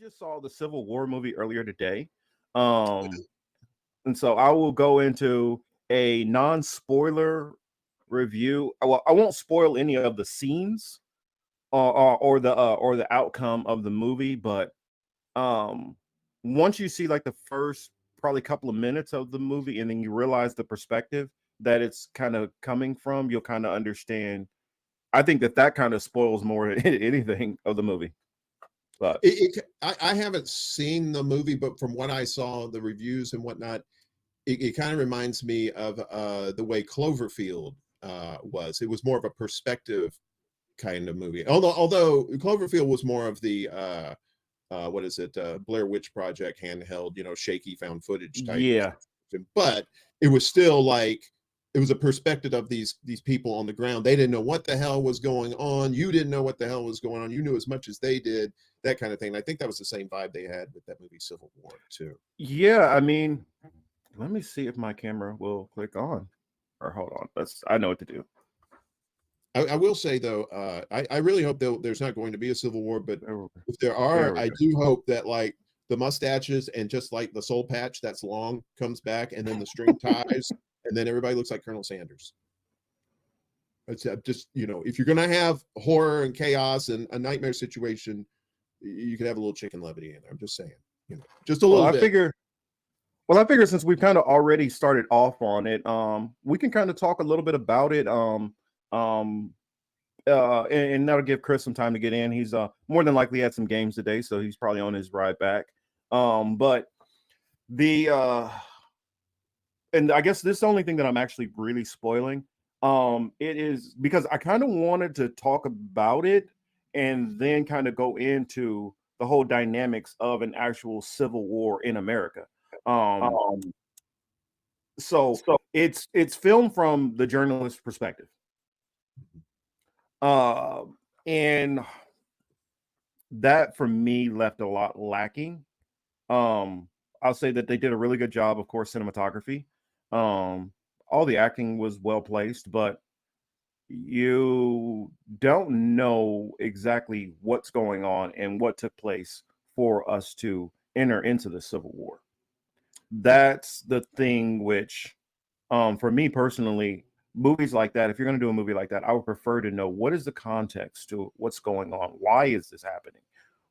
just saw the Civil War movie earlier today. Um, and so I will go into a non-spoiler review. Well, I won't spoil any of the scenes or the outcome of the movie, but um once you see like the first probably couple of minutes of the movie and then you realize the perspective that it's kind of coming from, you'll kind of understand. I think that kind of spoils more than anything of the movie. But I haven't seen the movie, but from what I saw, the reviews and whatnot, it kind of reminds me of the way Cloverfield was. It was more of a perspective kind of movie. Although Cloverfield was more of the what is it, Blair Witch Project handheld, shaky found footage type. yeah, But it was still like it was a perspective of these people on the ground. They didn't know what the hell was going on. You didn't know what the hell was going on. You knew as much as they did, that kind of thing. And I think that was the same vibe they had with that movie Civil War too. yeah. I mean, let me see if my camera will click on. Or hold on. I know what to do. I will say though, I really hope there's not going to be a civil war, but if there There are, we I go. do hope that like the mustaches and just like the soul patch that's long comes back, and then the string ties, and then everybody looks like Colonel Sanders. It's just, if you're gonna have horror and chaos and a nightmare situation, you could have a little chicken levity in there. I'm just saying, just a Well, little I bit. figure since we've kind of already started off on it, we can kind of talk a little bit about it. Um, and that'll give Chris some time to get in. He's more than likely had some games today, so he's probably on his ride back. But the and I guess this is the only thing that I'm actually really spoiling. It is because I kind of wanted to talk about it and then kind of go into the whole dynamics of an actual civil war in America. Um, Um, so so it's filmed from the journalist's perspective. Uh, and that for me left a lot lacking. Um, I'll say that they did a really good job, of course, cinematography. Um, all the acting was well placed, but you don't know exactly what's going on and what took place for us to enter into the Civil War. That's the thing which, for me personally, movies like that, if you're going to do a movie like that, I would prefer to know what is the context to what's going on. Why is this happening?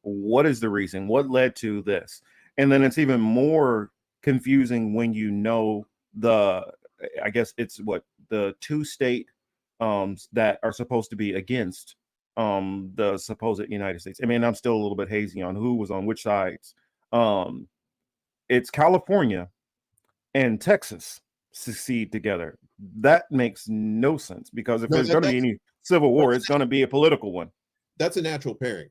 What is the reason? What led to this? And then it's even more confusing when you know I guess it's what the two state that are supposed to be against the supposed United States. I mean, I'm still a little bit hazy on who was on which sides. Um, it's California and Texas succeed together. That makes no sense because if no, there's going to be any civil war, it's going to be a political one. that's a natural pairing.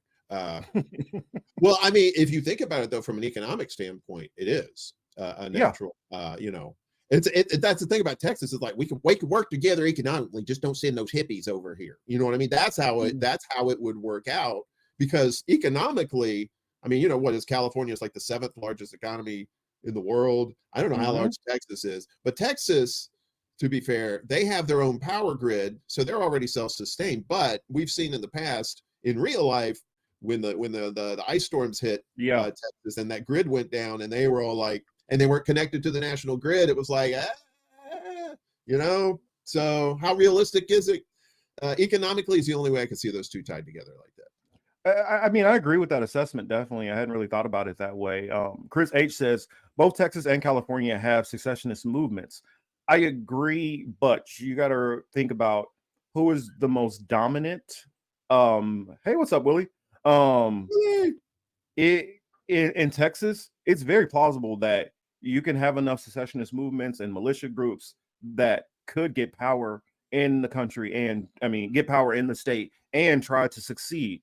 Well, I mean, if you think about it, though, from an economic standpoint, it is a natural. That's the thing about Texas is like we can work together economically. Just don't send those hippies over here. You know what I mean? That's how it would work out, because economically, I mean, what is California is like the 7th largest economy in the world. I don't know how large Texas is, but Texas, to be fair, they have their own power grid, so they're already self-sustained. But we've seen in the past, in real life, when the ice storms hit Texas and that grid went down, and they were all like, and they weren't connected to the national grid. It was like, So how realistic is it? Economically is the only way I can see those two tied together like that. I mean, I agree with that assessment. Definitely. I hadn't really thought about it that way. Chris H says both Texas and California have secessionist movements. I agree, but you got to think about who is the most dominant. Hey, what's up, Willie? In Texas, it's very plausible that you can have enough secessionist movements and militia groups that could get power in the country, and I mean get power in the state and try to succeed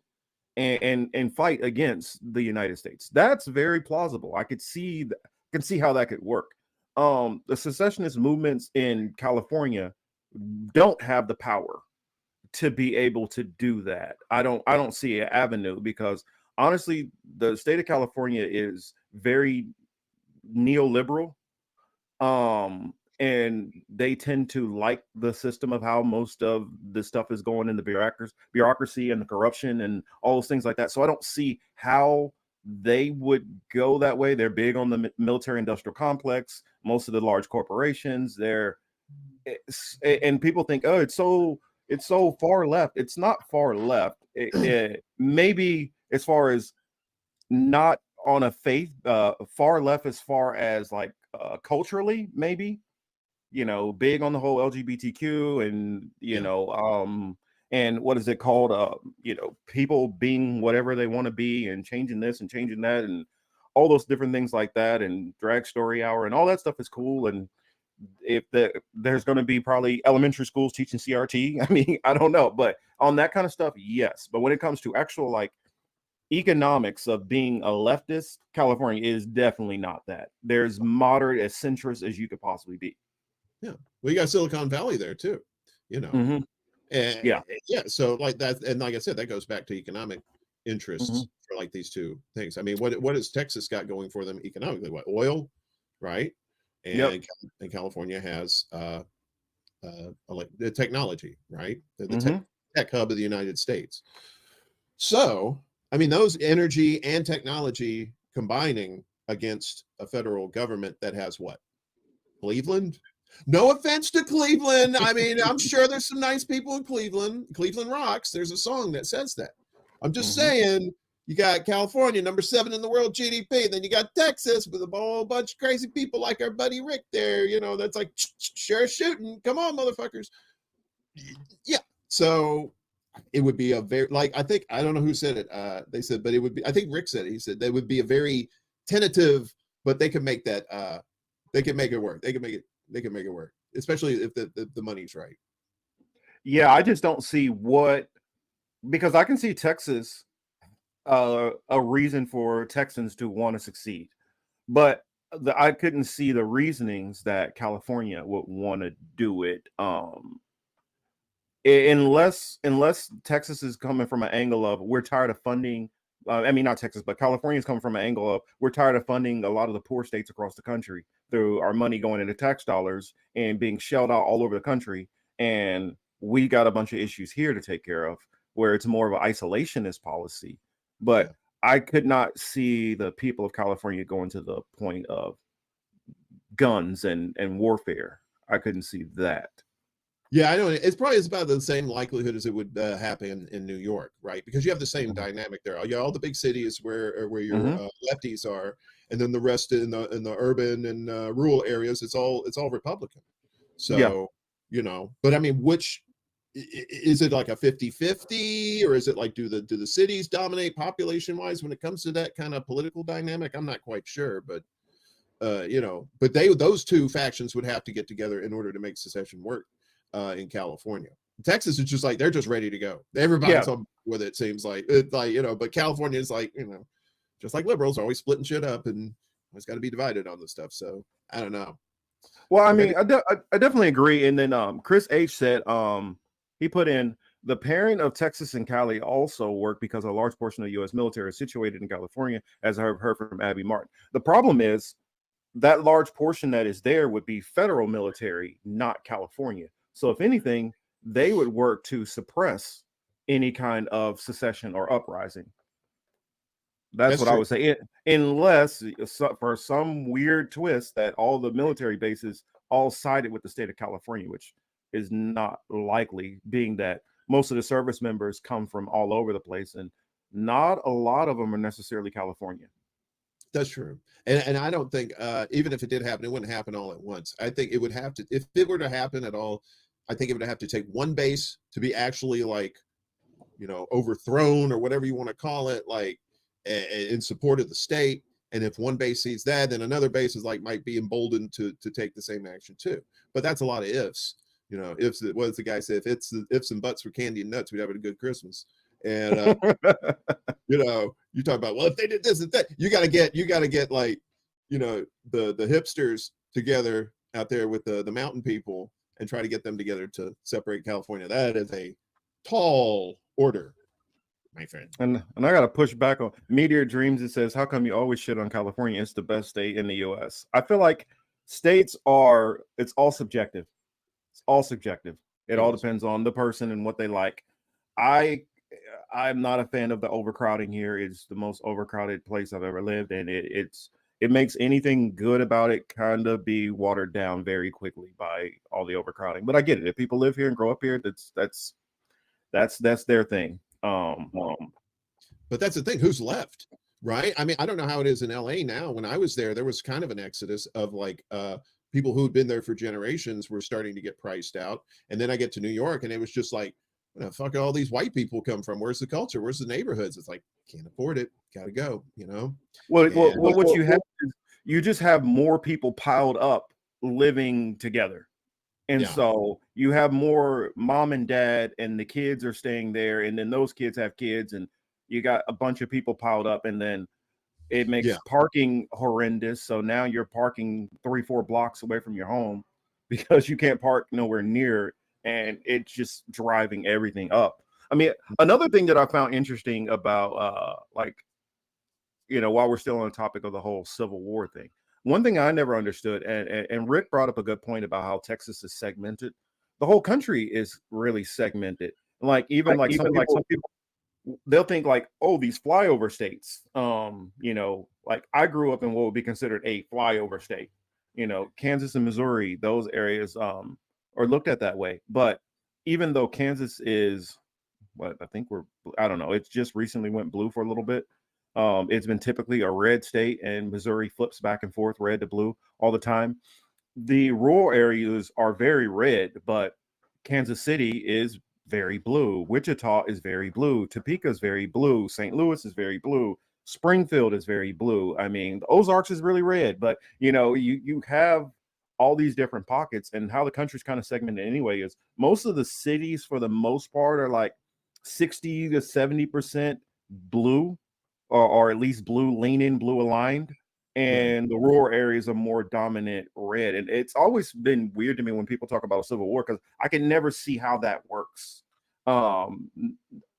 and fight against the United States. That's very plausible. I can see how that could work. The secessionist movements in California don't have the power to be able to do that. I don't see an avenue because honestly, the state of California is very neoliberal. And they tend to like the system of how most of the stuff is going in the bureaucracy and the corruption and all those things like that. So I don't see how they would go that way. They're big on the military industrial complex. Most of the large corporations, and people think, oh, it's so far left. It's not far left. It maybe as far as not on a faith, far left as far as like culturally, maybe, big on the whole LGBTQ and, and what is it called? People being whatever they want to be and changing this and changing that and all those different things like that, and drag story hour and all that stuff is cool. And if there's going to be probably elementary schools teaching CRT, I mean, I don't know, but on that kind of stuff, yes. But when it comes to actual like economics of being a leftist, California is definitely not that. There's moderate as centrist as you could possibly be. Yeah. Well, you got Silicon Valley there too, Mm-hmm. And yeah. So like that, and like I said, that goes back to economic interests for like these two things. I mean, what has Texas got going for them economically? What, oil, right? And California has the technology, right? The tech hub of the United States. So, I mean, those energy and technology combining against a federal government that has what? Cleveland? No offense to Cleveland. I mean, I'm sure there's some nice people in Cleveland. Cleveland rocks. There's a song that says that. I'm just saying, you got California, number 7 in the world GDP. Then you got Texas with a whole bunch of crazy people like our buddy Rick there. That's like, sure shooting. Come on, motherfuckers. Yeah. So it would be a very, like, I don't know who said it. They said, but it would be, I think Rick said it. He said they would be a very tentative, but they could make that, they can make it work. They can make it work, especially if the money's right. Yeah, I just don't see because I can see Texas, a reason for Texans to want to succeed, but I couldn't see the reasonings that California would want to do it. Unless Texas is coming from an angle of we're tired of funding. I mean, not Texas, but California is coming from an angle of we're tired of funding a lot of the poor states across the country through our money going into tax dollars and being shelled out all over the country. And we got a bunch of issues here to take care of where it's more of an isolationist policy. But I could not see the people of California going to the point of guns and warfare. I couldn't see that. Yeah, I know. It's probably about the same likelihood as it would happen in New York, right? Because you have the same dynamic there. You all the big cities where your lefties are, and then the rest in the urban and rural areas, it's all Republican. So but I mean, which is it, like a 50-50, or is it like do the cities dominate population wise when it comes to that kind of political dynamic? I'm not quite sure, but but those two factions would have to get together in order to make secession work. In California, Texas is just like they're just ready to go. Everybody's on with it. Seems like but California is like just like liberals, always splitting shit up and always got to be divided on this stuff. So I don't know. Well, I mean, I definitely agree. And then Chris H said he put in the pairing of Texas and Cali also work because a large portion of the U.S. military is situated in California, as I heard from Abby Martin. The problem is that large portion that is there would be federal military, not California. So if anything, they would work to suppress any kind of secession or uprising. That's what true. I would say. Unless for some weird twist that all the military bases all sided with the state of California, which is not likely, being that most of the service members come from all over the place and not a lot of them are necessarily California. That's true. And I don't think, even if it did happen, it wouldn't happen all at once. I think it would have to, if it were to happen at all, I think it would have to take one base to be actually like, overthrown or whatever you want to call it, like in support of the state. And if one base sees that, then another base is like, might be emboldened to take the same action too. But that's a lot of ifs, ifs. What does the guy say? If it's the ifs and buts for candy and nuts, we'd have a good Christmas. And, you talk about, well, if they did this and that, you got to get like, the hipsters together out there with the mountain people and try to get them together to separate California. That is a tall order, my friend. And I got to push back on Meteor Dreams. It says, how come you always shit on California? It's the best state in the U.S. I feel like states it's all subjective. It's all subjective. It all depends on the person and what they like. I I'm not a fan of the overcrowding here. It's the most overcrowded place I've ever lived, and it makes anything good about it kind of be watered down very quickly by all the overcrowding. But I get it. If people live here and grow up here, that's their thing. But that's the thing. Who's left? Right. I mean, I don't know how it is in LA now. When I was there was kind of an exodus of like people who'd been there for generations were starting to get priced out. And then I get to New York and it was just like, where the fuck all these white people come from? Where's the culture? Where's the neighborhoods? It's like, can't afford it. Gotta go, you know? Well, what you have is you just have more people piled up living together. And so you have more mom and dad, and the kids are staying there, and then those kids have kids, and you got a bunch of people piled up, and then it makes parking horrendous. So now you're parking 3-4 blocks away from your home because you can't park nowhere near, and it's just driving everything up. I mean, another thing that I found interesting about while we're still on the topic of the whole Civil War thing, one thing I never understood, and Rick brought up a good point about how Texas is segmented. The whole country is really segmented. Like even some people, they'll think like, oh, these flyover states. Like I grew up in what would be considered a flyover state. Kansas and Missouri, those areas are looked at that way. But even though Kansas is I don't know, it's just recently went blue for a little bit. It's been typically a red state, and Missouri flips back and forth, red to blue all the time. The rural areas are very red, but Kansas City is very blue. Wichita is very blue. Topeka is very blue. St. Louis is very blue. Springfield is very blue. I mean, the Ozarks is really red, but you have all these different pockets, and how the country's kind of segmented anyway is most of the cities for the most part are like 60 to 70% blue. Or at least blue leaning, blue aligned, and the rural areas are more dominant red. And it's always been weird to me when people talk about a Civil War because I can never see how that works. I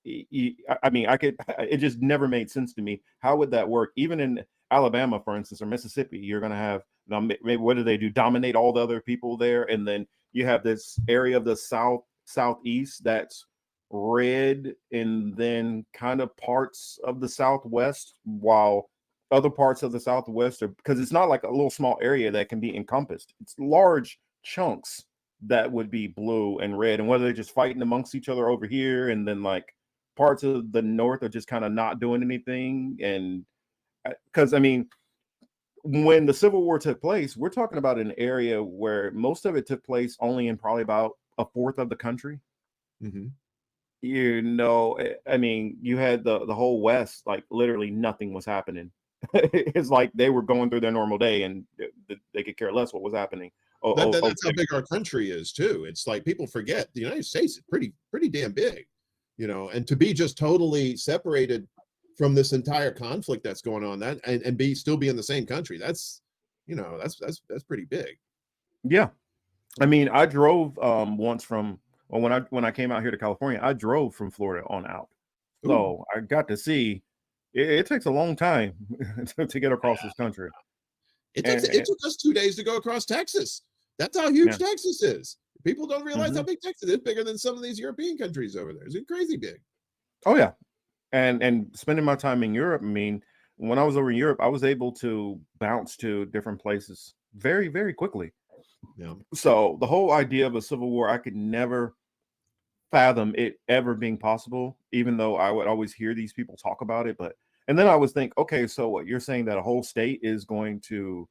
mean, it just never made sense to me. How would that work? Even in Alabama, for instance, or Mississippi, you're going to have, maybe what do they do? Dominate all the other people there. And then you have this area of the southeast that's red, and then kind of parts of the southwest, while other parts of the southwest are, because it's not like a little small area that can be encompassed, it's large chunks that would be blue and red, and whether they're just fighting amongst each other over here, and then like parts of the north are just kind of not doing anything. And because I mean, when the Civil War took place, we're talking about an area where most of it took place only in probably about a fourth of the country. I mean, you had the whole West, like literally nothing was happening. It's like they were going through their normal day, and they could care less what was happening. That's how big our country is too. It's like people forget the United States is pretty damn big, and to be just totally separated from this entire conflict that's going on, that and still be in the same country, that's pretty big. Yeah, I mean, I drove once from. Well, when I came out here to California, I drove from Florida on out. So I got to see it takes a long time to get across this country. It took us 2 days to go across Texas. That's how huge Texas is. People don't realize how big Texas is. Bigger than some of these European countries over there. It's crazy big. Oh yeah. And spending my time in Europe, I mean, when I was over in Europe, I was able to bounce to different places very, very quickly. Yeah. So the whole idea of a civil war, I could never fathom it ever being possible, even though I would always hear these people talk about it. And then I was think, okay, so what you're saying, that a whole state is going to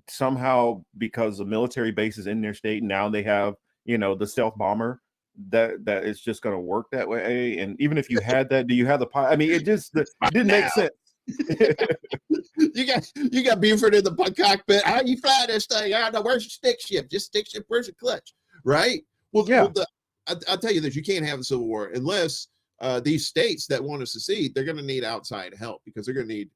somehow, because the military bases in their state, now they have, the stealth bomber, that is just going to work that way. And even if you had that, do you have the I mean, it didn't make sense. you got Buford in the cockpit. How you fly this thing? I don't know. Where's your stick shift? Just stick shift. Where's the clutch? Right. Well, yeah. I'll tell you this: you can't have a civil war unless these states that want to secede, they're going to need outside help, because they're going to need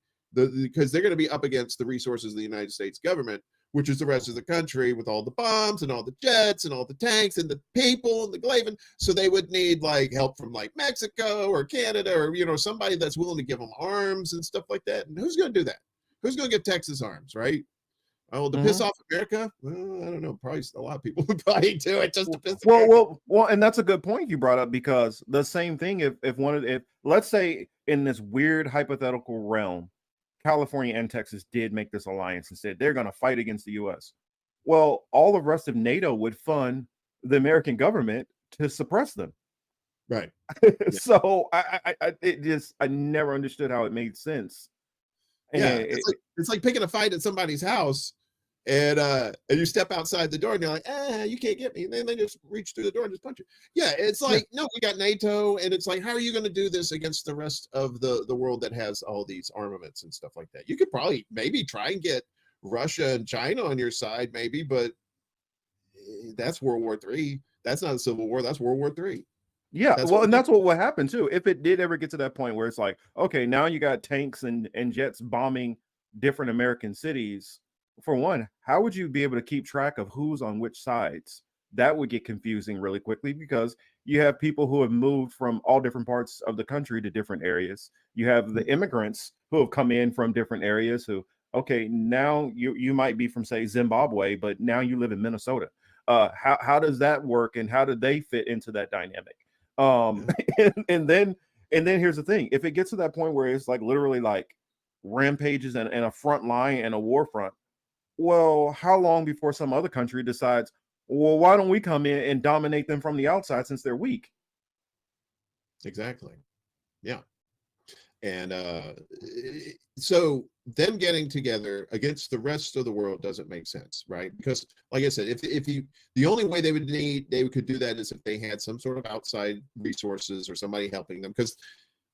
because they're going to be up against the resources of the United States government, which is the rest of the country, with all the bombs and all the jets and all the tanks and the people and the glavin. So they would need like help from like Mexico or Canada, or somebody that's willing to give them arms and stuff like that. And who's going to do that? Who's going to give Texas arms, right? Oh, to piss off America? Well, I don't know. Probably a lot of people would probably do it just to piss well, and that's a good point you brought up, because the same thing, if let's say in this weird hypothetical realm, California and Texas did make this alliance and said they're going to fight against the U.S. Well, all the rest of NATO would fund the American government to suppress them. Right. So I never understood how it made sense. Yeah, And it's like picking a fight at somebody's house, and you step outside the door and you're like, you can't get me. And then they just reach through the door and just punch you. Yeah, it's like, no, we got NATO, and it's like, how are you going to do this against the rest of the world that has all these armaments and stuff like that? You could probably maybe try and get Russia and China on your side, maybe, but that's World War III. That's not a civil war. That's World War III. Yeah, and that's what would happen too. If it did ever get to that point where it's like, okay, now you got tanks and jets bombing different American cities. For one, how would you be able to keep track of who's on which sides? That would get confusing really quickly, because you have people who have moved from all different parts of the country to different areas. You have the immigrants who have come in from different areas who, okay, now you might be from, say, Zimbabwe, but now you live in Minnesota. How does that work, and how do they fit into that dynamic? And then here's the thing: if it gets to that point where it's like literally like rampages and a front line and a war front, well, how long before some other country decides, well, why don't we come in and dominate them from the outside since they're weak? Exactly. Yeah. And so them getting together against the rest of the world doesn't make sense, right? Because, like I said, if you, the only way they could do that is if they had some sort of outside resources or somebody helping them, because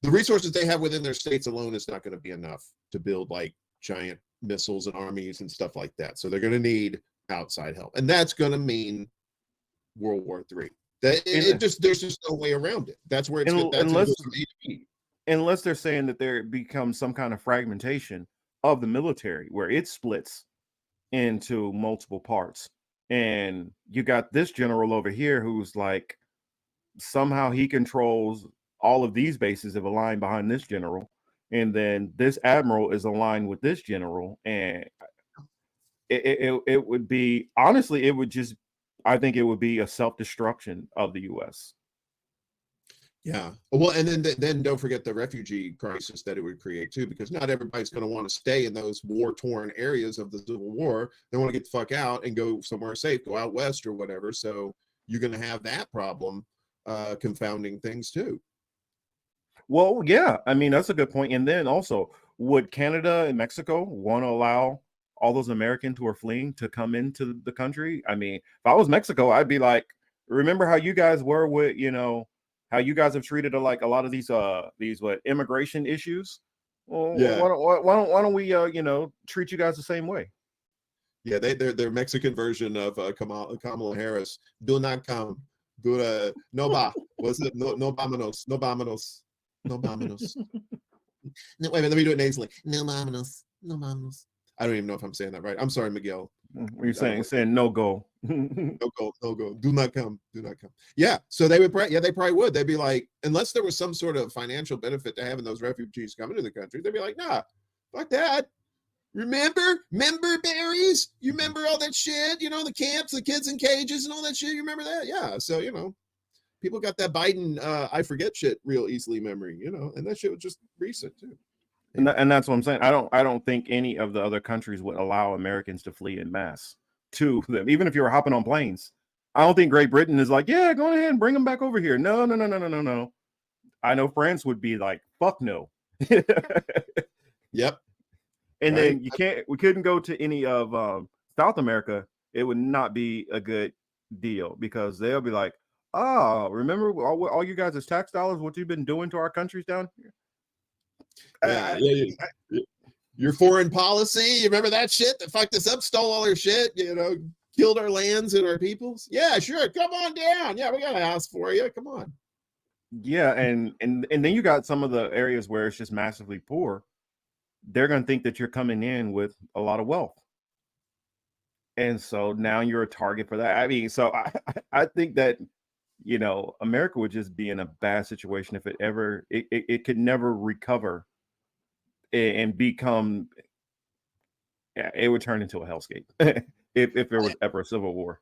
the resources they have within their states alone is not going to be enough to build like giant missiles and armies and stuff like that. So they're going to need outside help, and that's going to mean World War III. There's just no way around it. That's where unless they're saying that there becomes some kind of fragmentation of the military where it splits into multiple parts, and you got this general over here who's like, somehow he controls all of these bases of a line behind this general, and then this admiral is aligned with this general, and it would be, honestly, it would just, I think it would be a self-destruction of the U.S. Yeah. Well, and then don't forget the refugee crisis that it would create too, because not everybody's going to want to stay in those war-torn areas of the Civil War. They want to get the fuck out and go somewhere safe, go out west or whatever. So you're going to have that problem confounding things too. Well, yeah, I mean, that's a good point. And then also, would Canada and Mexico want to allow all those Americans who are fleeing to come into the country? I mean, if I was Mexico, I'd be like, remember how you guys were with, how you guys have treated like a lot of these immigration issues? Well, yeah. Why don't we treat you guys the same way? Yeah, their Mexican version of Kamala Harris. Do not come. No ba. What's it? No vámonos. No vámonos. No vámonos. No, wait a minute, let me do it nasally. No vámonos. No vámonos. I don't even know if I'm saying that right. I'm sorry, Miguel. You're saying no go. No go. Do not come. Yeah. So they probably would. They'd be like, unless there was some sort of financial benefit to having those refugees coming to the country, they'd be like, nah, fuck that. Member berries? You remember all that shit? The camps, the kids in cages and all that shit. You remember that? Yeah. So, people got that Biden I forget shit real easily memory, and that shit was just recent too. And that's what I'm saying. I don't think any of the other countries would allow Americans to flee en masse to them, even if you were hopping on planes. I don't think Great Britain is like, yeah, go ahead and bring them back over here. No. I know France would be like, fuck no. Yep. And then we couldn't go to any of South America. It would not be a good deal, because they'll be like, remember all you guys' tax dollars, what you've been doing to our countries down here? Yeah. Your foreign policy, you remember that shit that fucked us up, stole all our shit, killed our lands and our peoples? Yeah, sure. Come on down. Yeah, we got a house for you. Come on. Yeah, and then you got some of the areas where it's just massively poor. They're going to think that you're coming in with a lot of wealth. And so now you're a target for that. I mean, so I think that, America would just be in a bad situation if it could never recover and become Yeah, it would turn into a hellscape if there was ever a civil war.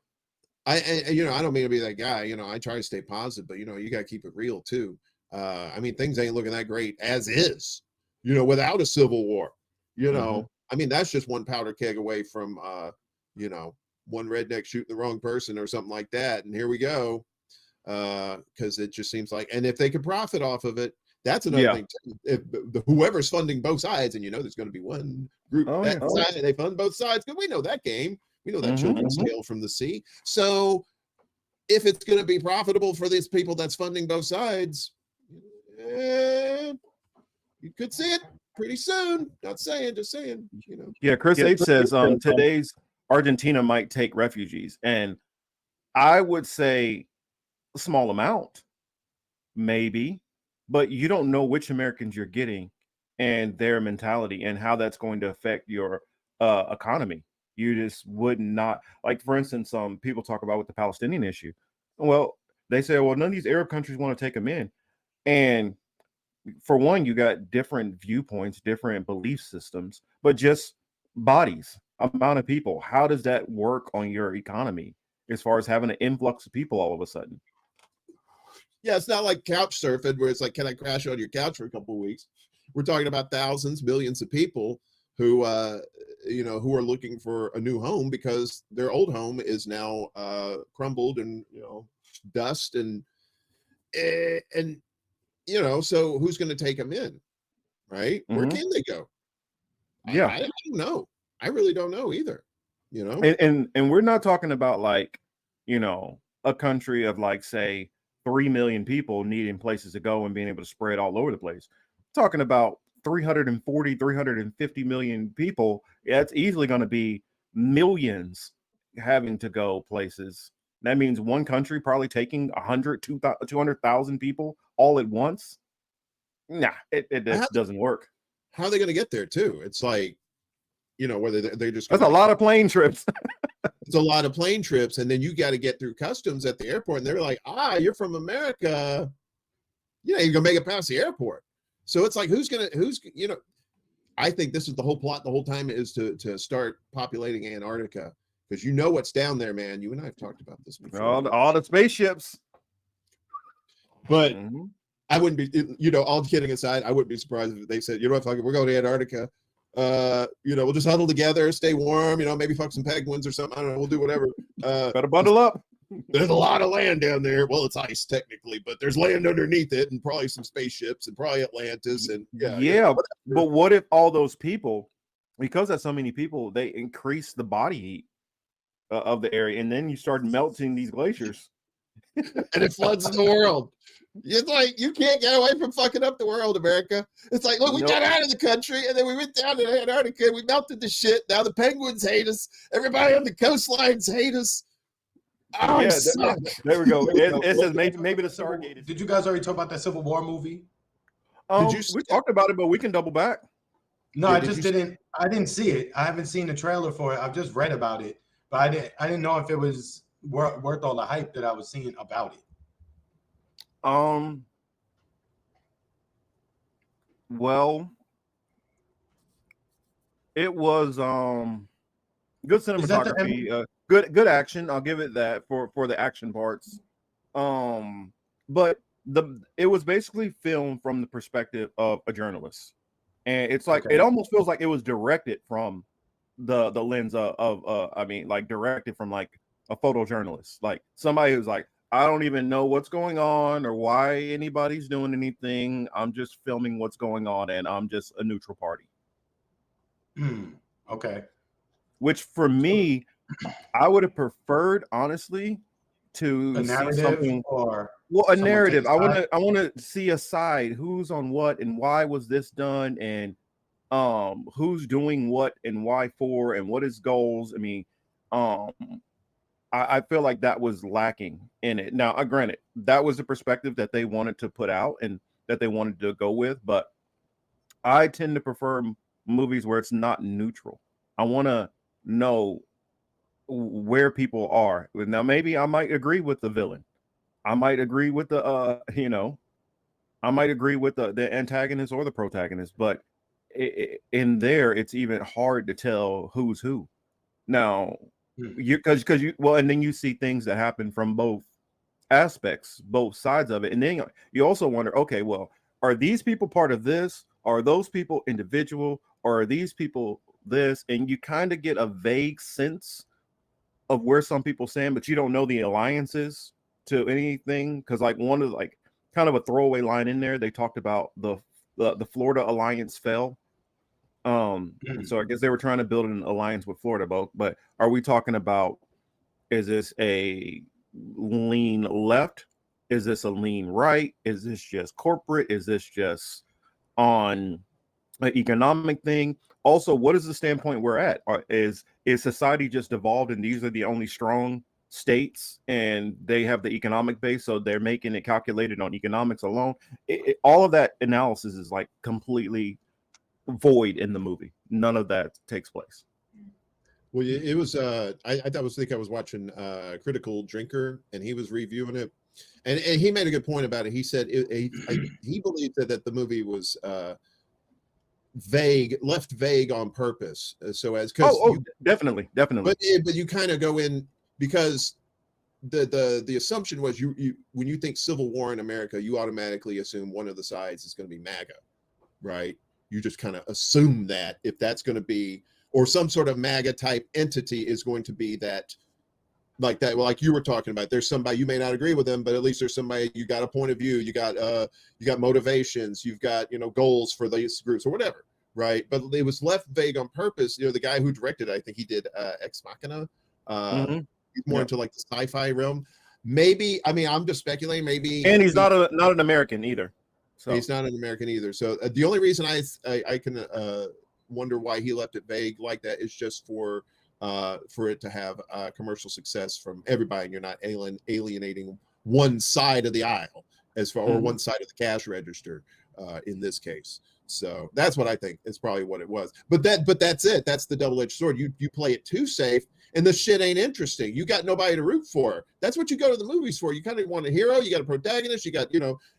I don't mean to be that guy. I try to stay positive, but you got to keep it real too. I mean, things ain't looking that great as is. Without a civil war. I mean, that's just one powder keg away from one redneck shooting the wrong person or something like that. And here we go. Because it just seems like, and if they could profit off of it, that's another thing too. If whoever's funding both sides, and there's going to be one group side and they fund both sides, because we know that game. We know that children's tale from the sea. So if it's going to be profitable for these people that's funding both sides, you could see it pretty soon. Not saying, just saying. Yeah, Chris H says today's Argentina might take refugees, and I would say a small amount, maybe, but you don't know which Americans you're getting and their mentality and how that's going to affect your economy. You just would not, like, for instance, people talk about with the Palestinian issue. Well, they say, well, none of these Arab countries want to take them in. And for one, you got different viewpoints, different belief systems, but just bodies, amount of people. How does that work on your economy as far as having an influx of people all of a sudden? Yeah, it's not like couch surfing where it's like, can I crash on your couch for a couple of weeks? We're talking about thousands, millions of people who who are looking for a new home because their old home is now crumbled and dust and so who's going to take them in, right? Where can they go? Yeah, I don't know. I really don't know either. And we're not talking about like a country of like say 3 million people needing places to go and being able to spread all over the place. We're talking about 350 million people. That's easily going to be millions having to go places. That means one country probably taking 200,000 people all at once. Nah, it doesn't work. How are they going to get there too? It's like, whether they're just that's a lot of plane trips. It's a lot of plane trips, and then you got to get through customs at the airport, and they're like, you're from America. You're gonna make it past the airport. So it's like, I think this is the whole plot the whole time is to start populating Antarctica, because what's down there, man. You and I have talked about this before. All the spaceships. But I wouldn't be, all kidding aside, I wouldn't be surprised if they said, we're going to Antarctica. We'll just huddle together, stay warm, maybe fuck some penguins or something. I don't know. We'll do whatever. Better bundle up. There's a lot of land down there. Well, it's ice technically, but there's land underneath it, and probably some spaceships, and probably Atlantis, and but what if all those people, because there's so many people, they increase the body heat of the area, and then you start melting these glaciers, and it floods the world. It's like, you can't get away from fucking up the world, America. It's like, look, we got out of the country, and then we went down to Antarctica, and we melted the shit. Now the penguins hate us. Everybody on the coastlines hate us. Oh, yeah, there we go. It says maybe the Stargate. Did you guys already talk about that Civil War movie? We talked about it, but we can double back. No, I didn't see it. I haven't seen the trailer for it. I've just read about it, but I didn't know if it was worth all the hype that I was seeing about it. Well, it was good cinematography, good action. I'll give it that for the action parts. But it was basically filmed from the perspective of a journalist, and it's like it almost feels like it was directed from the lens of directed from like a photojournalist, like somebody who's like, I don't even know what's going on or why anybody's doing anything. I'm just filming what's going on, and I'm just a neutral party. Okay. Which for me, I would have preferred, honestly, to see something a narrative. I want to see a side, who's on what and why was this done, and who's doing what and why for, and what is goals. I mean, I feel like that was lacking in it. Now, granted, that was the perspective that they wanted to put out and that they wanted to go with, but I tend to prefer movies where it's not neutral. I want to know where people are. Now, maybe I might agree with the villain. I might agree with the, I might agree with the antagonist or the protagonist, but in there, it's even hard to tell who's who. Now, Hmm. because you well, and then you see things that happen from both aspects, both sides of it, and then you also wonder, okay, well, are these people part of this? Are those people individual? Or are these people this? And you kind of get a vague sense of where some people stand, but you don't know the alliances to anything. Because like one of like kind of a throwaway line in there, they talked about the Florida alliance fell. So I guess they were trying to build an alliance with Florida, but are we talking about, is this a lean left? Is this a lean right? Is this just corporate? Is this just on an economic thing? Also, what is the standpoint we're at? Is society just evolved and these are the only strong states and they have the economic base, so they're making it calculated on economics alone? All of that analysis is like completely void in the movie. None of that takes place. Well, it was I was watching Critical Drinker, and he was reviewing it, and he made a good point about it. He said he believed that the movie was left vague on purpose, so as because definitely, but you kind of go in because the assumption was you when you think Civil War in America, you automatically assume one of the sides is going to be MAGA, right? You just kind of assume that if that's going to be, or some sort of MAGA type entity is going to be that, like that, like you were talking about. There's somebody, you may not agree with them, but at least there's somebody, you got a point of view, you got motivations, you've got, goals for these groups or whatever, right? But it was left vague on purpose. The guy who directed, I think he did Ex Machina. He's more into like the sci-fi realm. Maybe, I mean, I'm just speculating, maybe. And he's not an American either. So he's not an American either. So the only reason I can wonder why he left it vague like that is just for it to have commercial success from everybody, and you're not alienating one side of the aisle as far, or one side of the cash register in this case. So that's what I think is probably what it was. But that's it. That's the double-edged sword. You play it too safe, and the shit ain't interesting. You got nobody to root for. That's what you go to the movies for. You kind of want a hero. You got a protagonist. You got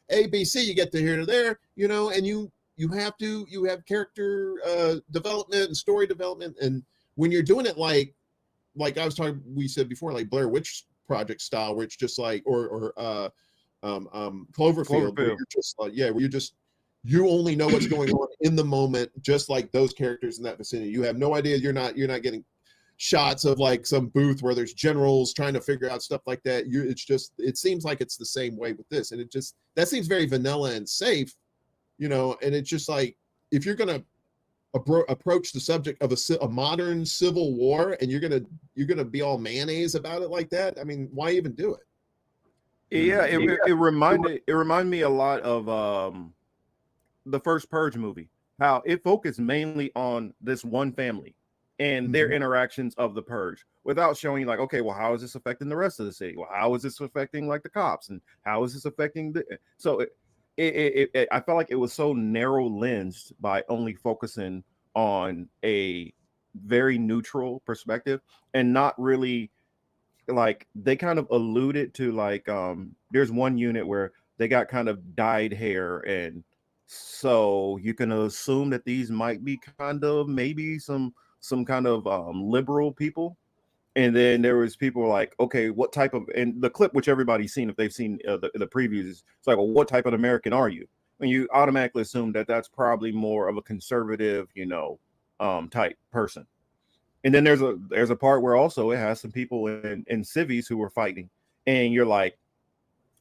A, B, C. You get to here to there. And you have character development and story development. And when you're doing it like we said before, like Blair Witch Project style, where it's just like or Cloverfield, where you're just like, where you only know what's going on in the moment, just like those characters in that vicinity. You have no idea. You're not getting shots of like some booth where there's generals trying to figure out stuff like that. It seems like it's the same way with this, and that seems very vanilla and safe, and it's just like, if you're gonna approach the subject of a modern civil war and you're gonna be all mayonnaise about it like that, I mean, why even do it? Yeah, it reminded me a lot of the first Purge movie, how it focused mainly on this one family and their interactions of the Purge, without showing like, okay, well, how is this affecting the rest of the city? Well, how is this affecting like the cops, and how is this affecting so I felt like it was so narrow lensed by only focusing on a very neutral perspective, and not really, like, they kind of alluded to like there's one unit where they got kind of dyed hair, and so you can assume that these might be kind of maybe some kind of liberal people. And then there was people like, okay, what type of, and the clip, which everybody's seen if they've seen the previews, it's like, well, what type of American are you? And you automatically assume that that's probably more of a conservative, type person. And then there's a part where also it has some people in civies who were fighting, and you're like,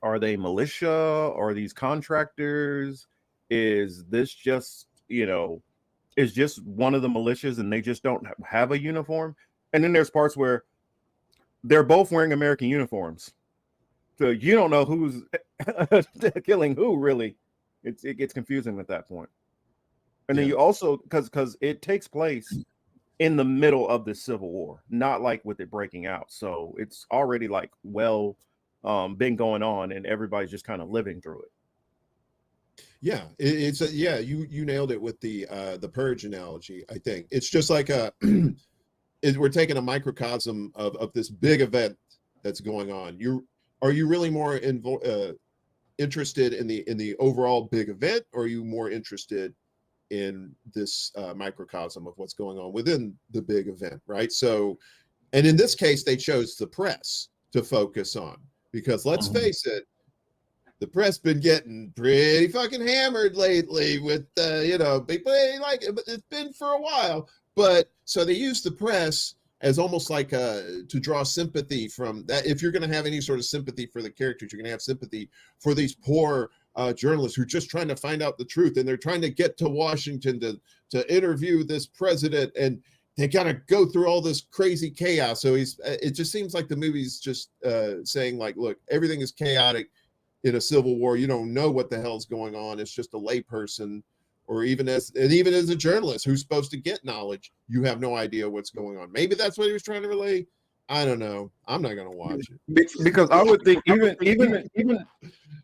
are they militia? Are these contractors? Is this just is just one of the militias and they just don't have a uniform? And then there's parts where they're both wearing American uniforms, so you don't know who's killing who, really. It gets confusing at that point. And then you also, because it takes place in the middle of the Civil War, not like with it breaking out, so it's already like been going on, and everybody's just kind of living through it. Yeah, you nailed it with the Purge analogy. I think it's just like we're taking a microcosm of this big event that's going on. Are you really more interested in the overall big event, or are you more interested in this microcosm of what's going on within the big event, right? So, and in this case, they chose the press to focus on, because let's face it, the press been getting pretty fucking hammered lately with, people ain't like it, but it's been for a while. But so they use the press as almost like to draw sympathy from that. If you're going to have any sort of sympathy for the characters, you're going to have sympathy for these poor journalists who are just trying to find out the truth, and they're trying to get to Washington to interview this president, and they gotta go through all this crazy chaos. So it just seems like the movie's just saying like, look, everything is chaotic in a civil war. You don't know what the hell's going on. It's just a layperson, or even as a journalist who's supposed to get knowledge, you have no idea what's going on. Maybe that's what he was trying to relay. I don't know. I'm not gonna watch it because I would think even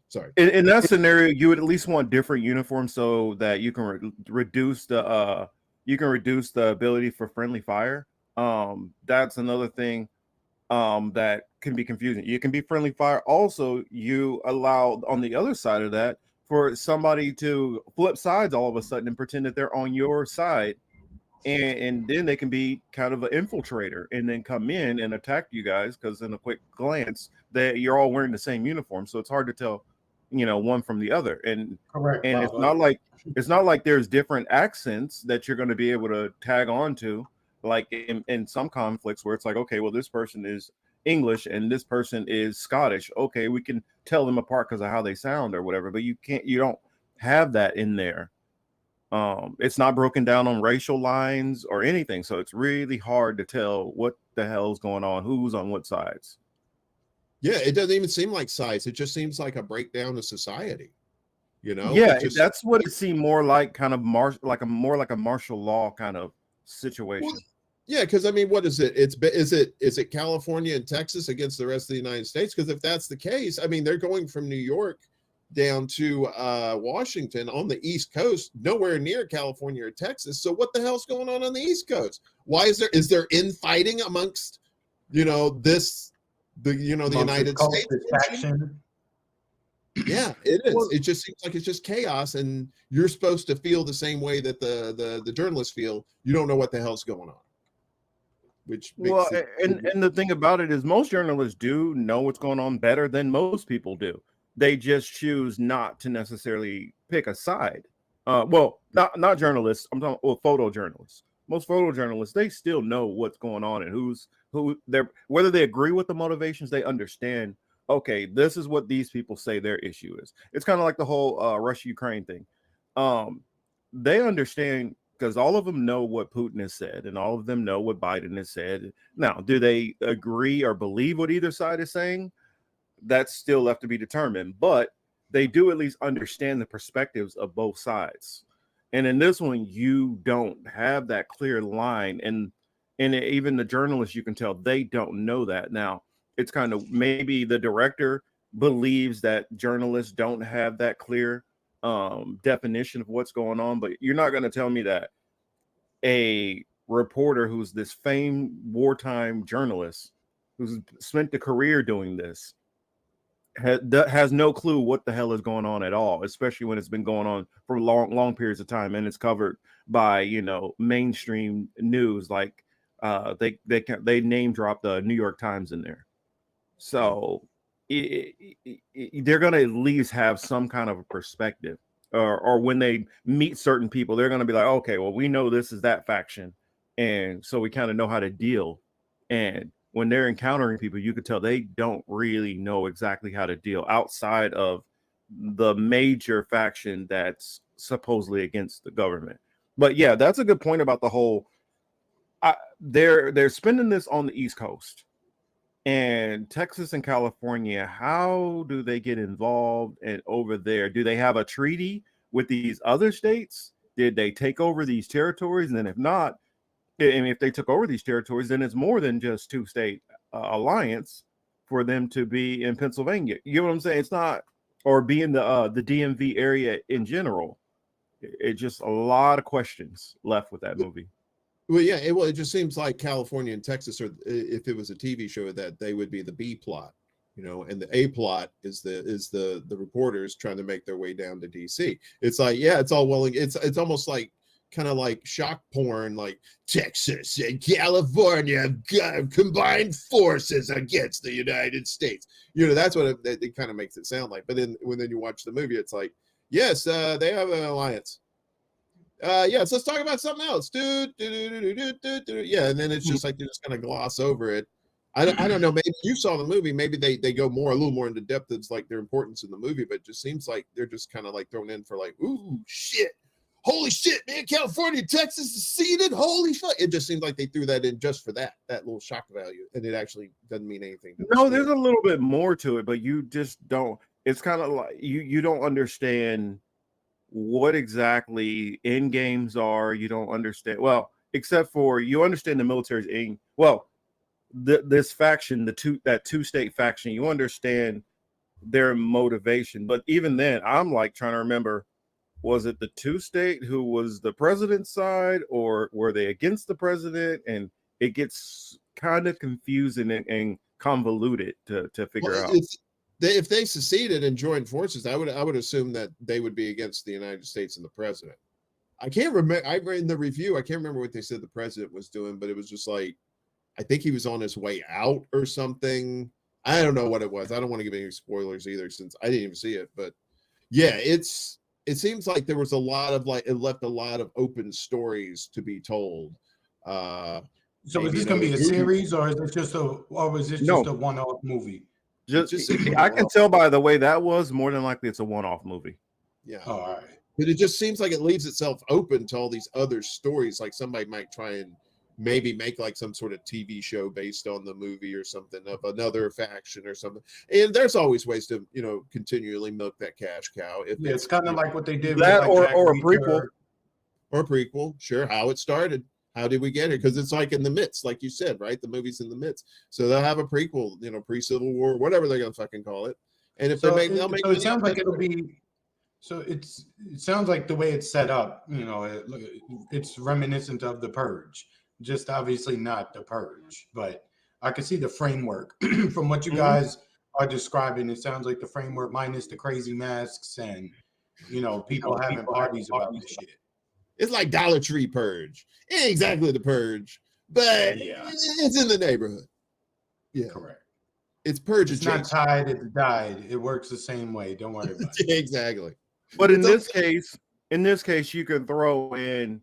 sorry, in that scenario, you would at least want different uniforms so that you can reduce the ability for friendly fire. That's another thing that can be confusing. You can be friendly fire. Also, you allow on the other side of that for somebody to flip sides all of a sudden and pretend that they're on your side, and then they can be kind of an infiltrator and then come in and attack you guys, because in a quick glance that you're all wearing the same uniform, so it's hard to tell one from the other. And correct, and it's not like there's different accents that you're going to be able to tag on to, like in some conflicts where it's like, okay, well, this person is English and this person is Scottish. Okay, we can tell them apart because of how they sound or whatever, but you don't have that in there. It's not broken down on racial lines or anything, so it's really hard to tell what the hell's going on, who's on what sides. Yeah, it doesn't even seem like sides. It just seems like a breakdown of society. Yeah, that's what it seemed more like, kind of more like a martial law kind of situation. Well, yeah, because I mean, what is it? Is it California and Texas against the rest of the United States? Because if that's the case, I mean, they're going from New York down to Washington on the East Coast, nowhere near California or Texas. So what the hell's going on the East Coast? Why is there infighting amongst the United States faction? Yeah, it is. Well, it just seems like it's just chaos, and you're supposed to feel the same way that the journalists feel. You don't know what the hell's going on. And the thing about it is, most journalists do know what's going on better than most people do. They just choose not to necessarily pick a side. Not journalists. I'm talking photojournalists. Most photojournalists, they still know what's going on and who they're, whether they agree with the motivations, they understand, okay, this is what these people say their issue is. It's kind of like the whole Russia-Ukraine thing. They understand, because all of them know what Putin has said and all of them know what Biden has said. Now, do they agree or believe what either side is saying? That's still left to be determined, but they do at least understand the perspectives of both sides. And in this one, you don't have that clear line. And even the journalists, you can tell they don't know that. Now, it's kind of, maybe the director believes that journalists don't have that clear definition of what's going on, but you're not going to tell me that a reporter who's this famed wartime journalist who's spent a career doing this has no clue what the hell is going on at all, especially when it's been going on for long periods of time and it's covered by mainstream news, like they name drop the New York Times in there. So they're going to at least have some kind of a perspective, or when they meet certain people, they're going to be like, okay, well, we know this is that faction, and so we kind of know how to deal. And when they're encountering people, you could tell they don't really know exactly how to deal outside of the major faction that's supposedly against the government. But yeah, that's a good point about the whole. They're spending this on the East Coast. And Texas and California, how do they get involved and over there? Do they have a treaty with these other states? Did they take over these territories? And then if not, and if they took over these territories, then it's more than just two-state alliance for them to be in Pennsylvania. You know what I'm saying? It's not, or be in the DMV area in general. It's just a lot of questions left with that movie. Well, yeah, it just seems like California and Texas, or if it was a TV show, that they would be the B plot. and the A plot is the reporters trying to make their way down to DC. It's like, yeah, it's all well, it's almost like kind of like shock porn, like Texas and California have got combined forces against the United States. That's what it kind of makes it sound like. But then when you watch the movie, it's like, yes, they have an alliance. Yes, let's talk about something else. Yeah, and then it's just like they're just gonna gloss over it. I don't know. Maybe you saw the movie. Maybe they go a little more into depth. It's like their importance in the movie, but it just seems like they're just kind of like thrown in for like, ooh, shit. Holy shit, man, California, Texas is seated. Holy fuck. It just seems like they threw that in just for that little shock value. And it actually doesn't mean anything. No, there's a little bit more to it, but you just don't. It's kind of like you don't understand what exactly end games are. You don't understand. Well, except for you understand the military's aim. Well, this faction, that two-state faction, you understand their motivation. But even then, I'm like trying to remember, was it the two-state who was the president's side, or were they against the president? And it gets kind of confusing and convoluted to figure out. If they seceded and joined forces, I would assume that they would be against the United States and the president. I can't remember. I read in the review, I can't remember what they said the president was doing, but it was just like, I think he was on his way out or something. I don't know what it was. I don't want to give any spoilers either, since I didn't even see it. But yeah, it seems like there was a lot of it left a lot of open stories to be told. So is this going to be a series, or is it just a one-off movie? I can tell by the way that was, more than likely it's a one-off movie. Yeah. Oh, all right. But it just seems like it leaves itself open to all these other stories. Like somebody might try and maybe make like some sort of TV show based on the movie or something of another faction or something. And there's always ways to, continually milk that cash cow. It's kind of like what they did that, with or a prequel. Or a prequel. Sure. How it started. How did we get here? Because it's like in the midst, like you said, right? The movie's in the midst. So they'll have a prequel, pre-Civil War, whatever they're going to fucking call it. And if they'll make it sounds like it'll be, so it sounds like the way it's set up, it's reminiscent of The Purge, just obviously not The Purge, but I can see the framework from what you guys are describing. It sounds like the framework minus the crazy masks and, people having parties about this shit. It's like Dollar Tree Purge. It ain't exactly The Purge, but it's in the neighborhood. Yeah, correct. It's Purge. It's not tied, it's died. It works the same way. Don't worry about it. Exactly. But in this case, you can throw in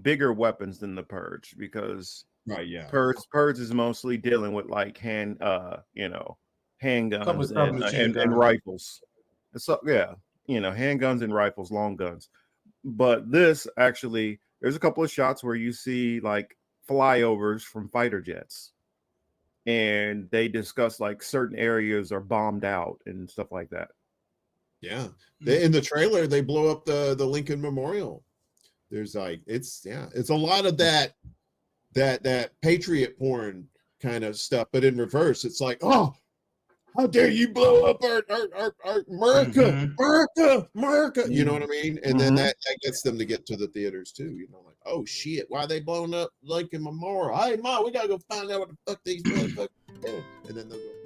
bigger weapons than the Purge, because Purge is mostly dealing with like handguns and rifles. So handguns and rifles, long guns. But this actually, there's a couple of shots where you see like flyovers from fighter jets, and they discuss like certain areas are bombed out and stuff like that. Yeah, in the trailer they blow up the Lincoln Memorial. There's like it's a lot of that patriot porn kind of stuff, but in reverse. It's like, oh, how dare you blow up our America, America? You know what I mean? And then that gets them to get to the theaters too. Like, oh shit, why are they blowing up Lincoln Memorial? Hey, Ma, we gotta go find out what the fuck these motherfuckers do. And then they'll go.